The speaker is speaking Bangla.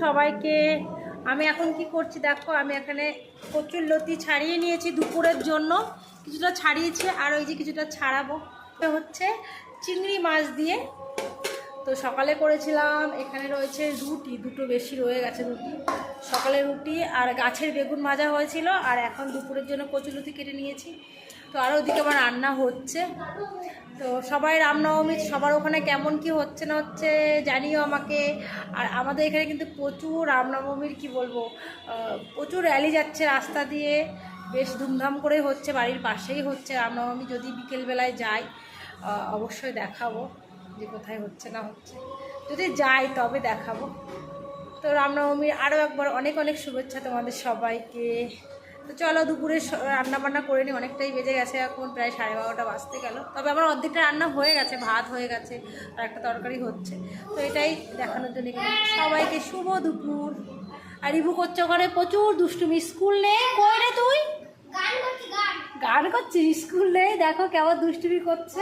সবাইকে। আমি এখন কি করছি দেখো, আমি এখানে কচুর লতি ছাড়িয়ে নিয়েছি দুপুরের জন্য, কিছুটা ছাড়িয়েছি আর ওই যে কিছুটা ছাড়াবো। এটা হচ্ছে চিংড়ি মাছ দিয়ে। তো সকালে করেছিলাম, এখানে রয়েছে রুটি, দুটো বেশি রয়ে গেছে রুটি। সকালে রুটি আর গাছের বেগুন ভাজা হয়েছিল, আর এখন দুপুরের জন্য কচুর লতি কেটে নিয়েছি। তো আরও ওদিকে আমার রান্না হচ্ছে। তো সবাই রামনবমী সবার ওখানে কেমন কি হচ্ছে না হচ্ছে জানিও আমাকে। আর আমাদের এখানে কিন্তু প্রচুর রামনবমীর কি বলবো, প্রচুর র্যালি যাচ্ছে রাস্তা দিয়ে, বেশ ধুমধাম করে হচ্ছে, বাড়ির পাশেই হচ্ছে রামনবমী। যদি বিকেলবেলায় যাই অবশ্যই দেখাবো যে কোথায় হচ্ছে না হচ্ছে, যদি যাই তবে দেখাবো। তো রামনবমীর আরও একবার অনেক অনেক শুভেচ্ছা তোমাদের সবাইকে। তো চলো দুপুরে রান্নাবান্না করে নিই, অনেকটাই বেজে গেছে, এখন প্রায় 12:30 বাজতে গেল। তবে আমার অর্ধেকটা রান্না হয়ে গেছে, ভাত হয়ে গেছে আর একটা তরকারি হচ্ছে। তো এটাই দেখানোর জন্য সবাইকে শুভ দুপুর। আর রিভু করছে ওখানে প্রচুর দুষ্টুমি, স্কুল নেই। কই রে তুই? গান করছিস? স্কুল নেই, দেখো কেমন দুষ্টুমি করছে।